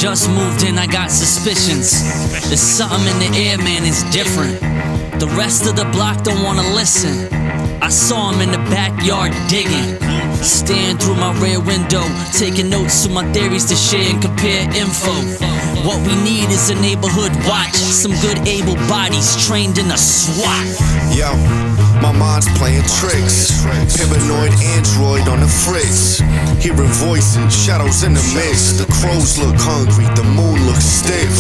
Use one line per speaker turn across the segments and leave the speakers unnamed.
just moved in, I got suspicions. There's something in the air, man, it's different. The rest of the block don't wanna listen. I saw him in the backyard digging, staring through my rear window, taking notes to my theories to share and compare info. What we need is a neighborhood watch, some good able bodies trained in a SWAT.
Yo, my mind's playing tricks. Paranoid android on the fritz. Hearing voices, shadows in the mist. The crows look hungry, the moon looks stiff.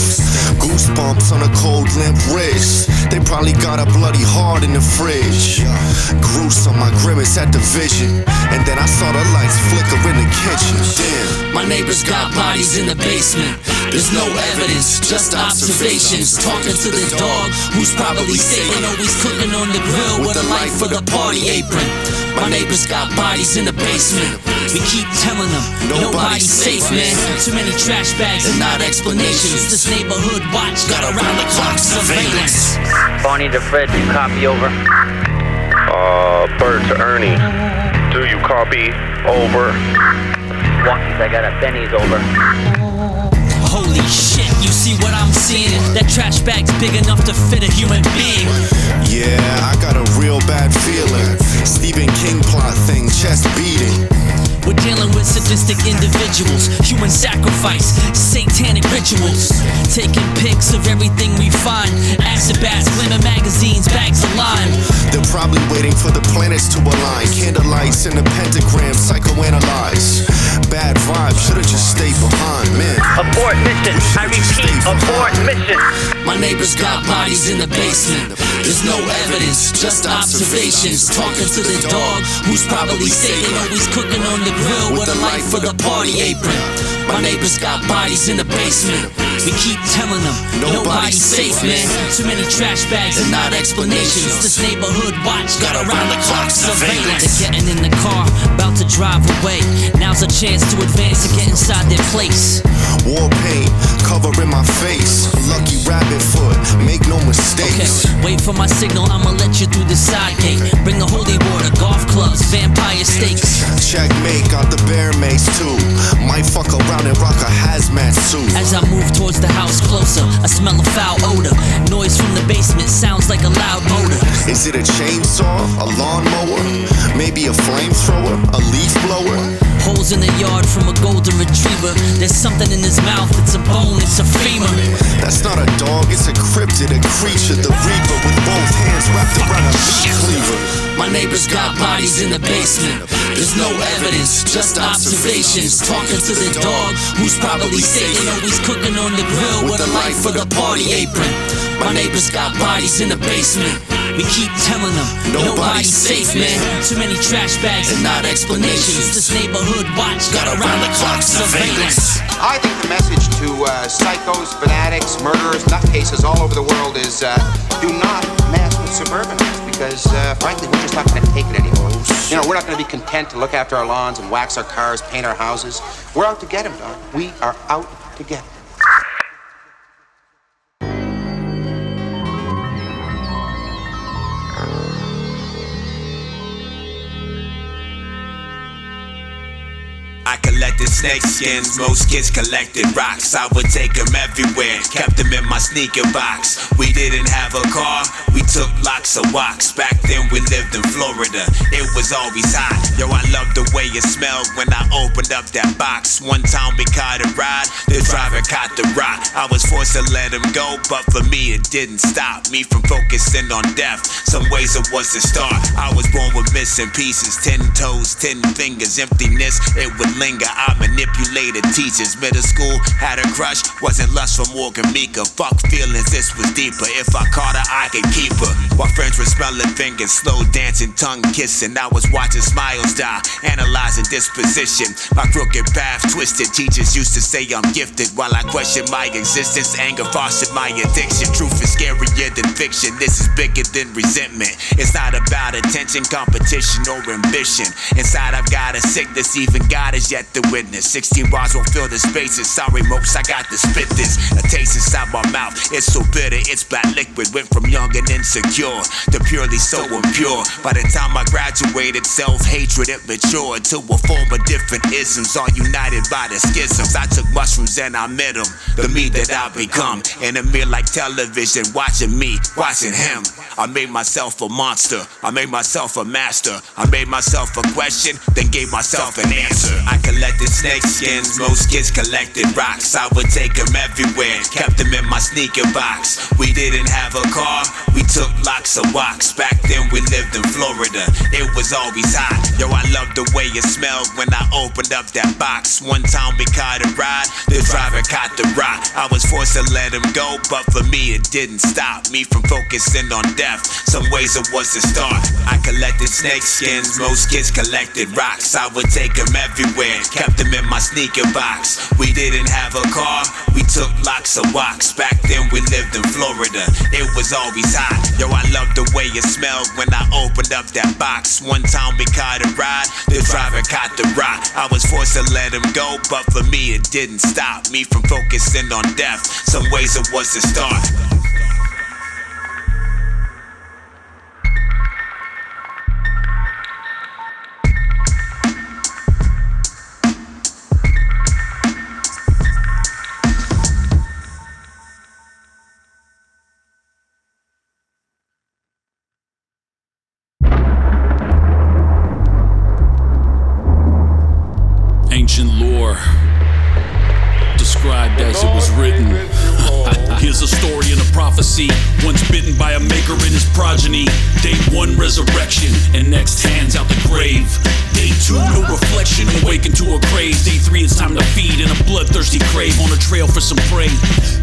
Goosebumps on a cold limp wrist. They probably got a bloody heart in the fridge. Gruesome, my grimace at the vision. And then I saw the lights flicker in the kitchen. Damn.
My neighbors got bodies in the basement. There's no evidence, just observations. Talking to the dog, who's probably Satan, always cooking on the grill with a light for the party apron. My neighbors got bodies in the basement. We keep telling them, nobody's safe, man. Too many trash bags and not explanations. This neighborhood watch got around the clock surveillance.
Bonnie to Fred, you copy over?
Bird to Ernie. Do you copy? Over.
Walkies, I got a Benny's over.
Holy shit, you see what I'm seeing? That trash bag's big enough to fit a human being.
Yeah, I got a real bad feeling. Stephen King plot thing, chest beating.
We're dealing with sadistic individuals, human sacrifice, satanic rituals. Taking pics of everything we find. Acid baths, glamour magazines, bags of lime.
They're probably waiting for the planets to align. Candlelights in the pentagram, psychoanalyze. Bad vibes, should've just stayed behind, man.
Abort mission, I repeat, abort mission.
My neighbors got bodies in the basement. There's no evidence, just observations. Talking to the dog, who's probably Satan, always cooking on the grill with a light for the party apron. My neighbors got bodies in the basement. We keep telling them, nobody's safe, man. Too many trash bags and not explanations. This neighborhood watch got around the clock surveillance. They're getting in the car, about to drive away. Now's a chance to advance and get inside their place.
War paint, covering my face. Lucky rabbit foot, make no mistakes.
Okay, wait for my signal, I'ma let you through the side gate. Bring the holy water, golf clubs, vampire steaks.
Checkmate, got the bear mace too. Might fuck around and rock a hazmat suit.
As I move towards the house closer, I smell a foul odor. Noise from the basement sounds like a loud motor.
Is it a chainsaw, a lawnmower? Maybe a flamethrower, a leaf blower?
Holes in the yard from a golden retriever. There's something in his mouth, it's a bone, it's a femur.
That's not a dog, it's a cryptid, a creature. The reaper with both hands wrapped around a meat cleaver.
My neighbors got bodies in the basement. There's no evidence, just observations. Talking to the dog, who's probably Satan, always cooking on the grill with a light for the party apron. My neighbors got bodies in the basement. We keep telling them, nobody's safe, man. Too many trash bags and not explanations. This neighborhood watch got around the clock surveillance.
I think the message to psychos, fanatics, murderers, nutcases all over the world is do not mess with suburbanites because, frankly, we're just not going to take it anymore. You know, we're not going to be content to look after our lawns and wax our cars, paint our houses. We're out to get them, dog. We are out to get them.
I collected snake skins, most kids collected rocks. I would take them everywhere, kept them in my sneaker box. We didn't have a car, we took lots of walks. Back then we lived in Florida, it was always hot. Yo, I loved the way it smelled when I opened up that box. One time we caught a ride, the driver caught the rock. I was forced to let him go, but for me it didn't stop me from focusing on death. Some ways it was the start. I was born with missing pieces, 10 toes, 10 fingers, emptiness, it would linger. I manipulated teachers. Middle school had a crush, wasn't lust for Morgan Mika. Fuck feelings, this was deeper. If I caught her, I could keep her. While friends were smelling fingers, slow dancing, tongue kissing. I was watching smiles die, analyzing disposition. My crooked path twisted. Teachers used to say I'm gifted, while I questioned my existence. Anger fostered my addiction. Truth is scarier than fiction. This is bigger than resentment. It's not about attention, competition, or ambition. Inside I've got a sickness, even God is yet to witness. 16 bars won't fill the spaces. Sorry, Mopes, I got to spit this. A taste inside my mouth, it's so bitter, it's black liquid. Went from young and insecure to purely so impure. By the time I graduated, self-hatred it matured to a form of different isms, all united by the schisms. I took mushrooms and I met him, the me that I become. In a mirror like television, watching me, watching him. I made myself a monster, I made myself a master. I made myself a question, then gave myself an answer. I collected snake skins, most kids collected rocks. I would take them everywhere, kept them in my sneaker box. We didn't have a car, we took lots of walks. Back then we lived in Florida, it was always hot. Yo, I loved the way it smelled when I opened up that box. One time we caught a ride, the driver caught the rock. I was forced to let him go, but for me it didn't stop me from focusing on death. Some ways it was a start. I collected snake skins, most kids collected rocks. I would take them everywhere, kept them in my sneaker box. We didn't have a car, we took lots of walks. Back then we lived in Florida, it was always hot. Yo, I loved the way it smelled when I opened up that box. One time we caught a ride, the driver caught the rock. I was forced to let him go, but for me it didn't stop me from focusing on death. Some ways it was a start.
Ancient lore, described as it was written. Here's a story and a prophecy. Once bitten by a maker and his progeny. Day 1, resurrection, and next hands out the grave. Day 2, no reflection, awaken to a crave. Day 3, it's time to feed in a bloodthirsty crave. On a trail for some prey.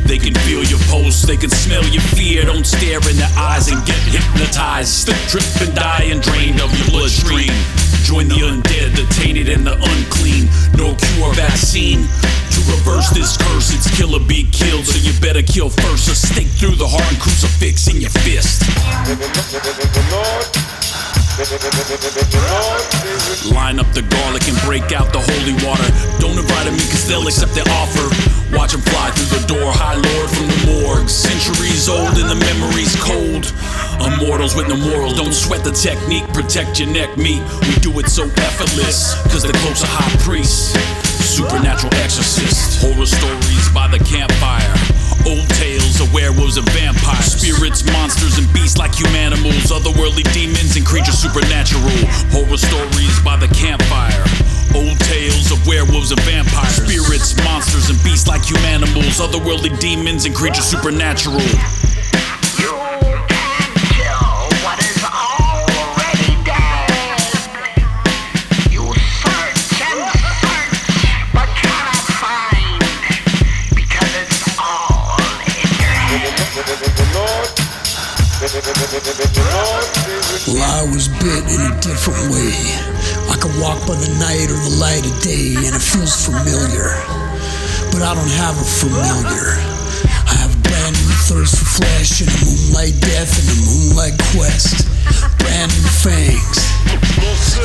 They can feel your pulse, they can smell your fear. Don't stare in their eyes and get hypnotized. Slip, trip, and die and drained of your bloodstream. Join the undead, the tainted, and the unclean. No cure vaccine to reverse this curse. It's kill or be killed, so you better kill first. A stake through the heart and crucifix in your fist. Line up the garlic and break out the holy water. Don't invite them in cause they'll accept their offer. Watch them fly through the door, high lord from the morgue. Centuries old and the memories cold. Immortals with no morals, don't sweat the technique. Protect your neck meat, we do it so effortless. Cause the cloak's a high priest, supernatural exorcist. Horror stories by the campfire, old tales of werewolves and vampires. Spirits, monsters, and beasts like humanimals. Otherworldly demons and creatures supernatural. Horror stories by the campfire, old tales of werewolves and vampires. Spirits, monsters, and beasts like humanimals. Otherworldly demons and creatures supernatural.
Well, I was bit in a different way. I could walk by the night or the light of day, and it feels familiar. But I don't have a familiar. I have a brand new thirst for flesh, and a moonlight death, and a moonlight quest. Brand new fangs,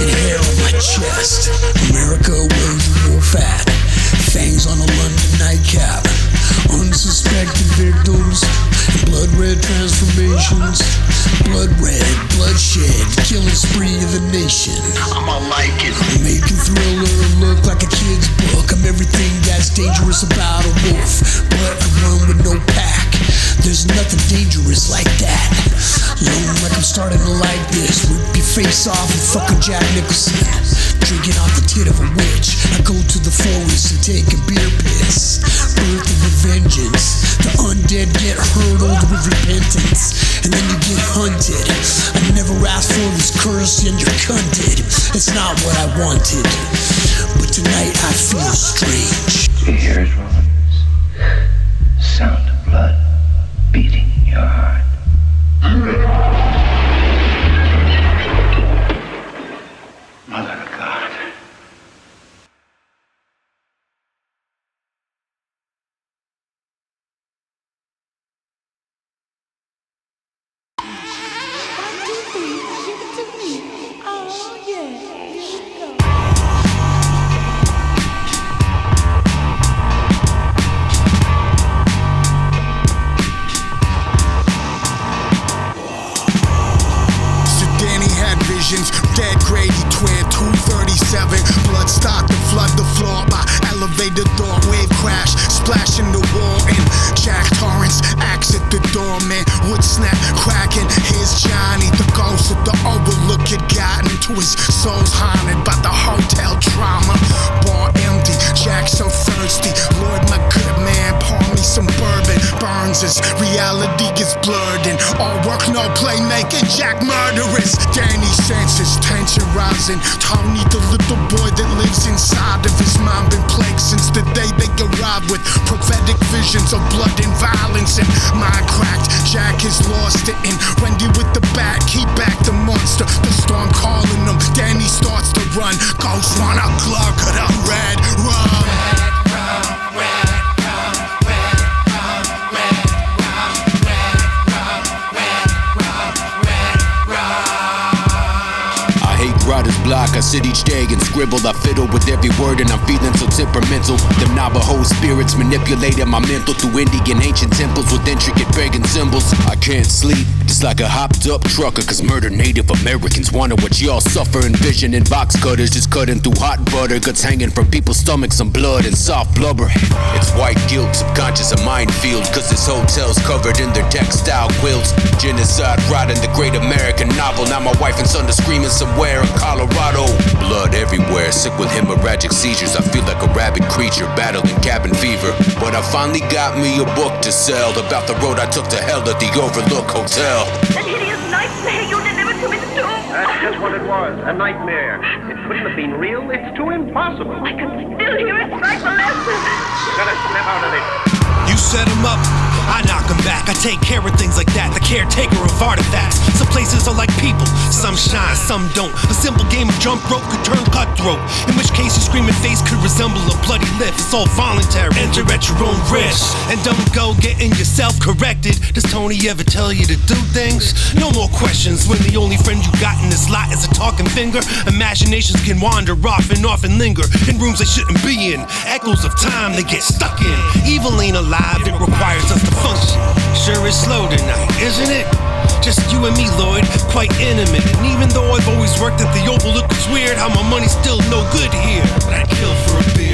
and hair on my chest. America wears the wolf hat, fangs on a London nightcap. Unsuspecting victims, blood red transformations. Blood red, bloodshed, killing spree of the nation. I'ma like it. Making thriller look like a kid's book. I'm everything that's dangerous about a wolf, but I run with no pack. There's nothing dangerous like that. Lone like I'm starting to like this. Rip your face off and fucking Jack Nicholson. Drinking off the tit of a witch. I go to the forest and take a beer piss. Birth of a vengeance. The undead get hurdled with repentance, and then you get hunted. I never asked for this curse and you're cunted. It's not what I wanted, but tonight I feel strange.
You hear it, Rollins? Sound of blood beating your heart.
visions. Dead Grady twin 237. Blood start to flood the floor by elevator door. Wave crash, splashing the wall in Jack Torrance. Axe at the door, man. Wood snap, cracking. Here's Johnny, the ghost of the Overlook had gotten to his soul's haunted by the hotel trauma. Bar empty, Jack so thirsty. Lord, my good man, pour me some bourbon. Burns as reality gets blurred and all work, no play, making Jack murderous. Danny senses tension rising. Tony, the little boy that lives inside of his mind, been plagued since the day they arrived with prophetic visions of blood and violence and mind cracked. Jack has lost it and Wendy with the bat, keep back the monster. The storm calling him, Danny starts to run. Ghost wanna clerk of the red rum.
Writer's block, I sit each day and scribble. I fiddle with every word and I'm feeling so temperamental. Them Navajo spirits manipulated my mental through Indian ancient temples with intricate pagan symbols. I can't sleep, just like a hopped up trucker, cause murdered Native Americans wanted what y'all suffer. Envisioning box cutters just cutting through hot butter, guts hanging from people's stomachs, some blood and soft blubber. It's white guilt, subconscious a minefield, cause this hotel's covered in their textile quilts. Genocide rotting the great American novel. Now my wife and son are screaming somewhere in Colorado. Blood everywhere, sick with hemorrhagic seizures. I feel like a rabid creature battling cabin fever. But I finally got me a book to sell about the road I took to hell at the Overlook Hotel.
That hideous nightmare you delivered to me too.
That's just what it was, a nightmare. It couldn't have been real, it's too impossible.
I can still hear it strike the lesson.
You gotta snap out of it.
You set him up, I knock him back. I take care of things like that, the caretaker of artifacts. Some places are like people, some shine, some don't. A simple game of jump rope could turn cutthroat, in which case your screaming face could resemble a bloody lift. It's all voluntary, enter at your own risk. And don't go getting yourself corrected. Does Tony ever tell you to do things? No more questions when the only friend you got in this lot is a talking finger. Imaginations can wander off and linger in rooms they shouldn't be in. Echoes of time they get stuck in. Evil ain't alive, it requires us to function. Sure is slow tonight, isn't it? Just you and me, Lloyd, quite intimate. And even though I've always worked at the Overlook, it's weird how my money's still no good here. But I'd kill for a beer.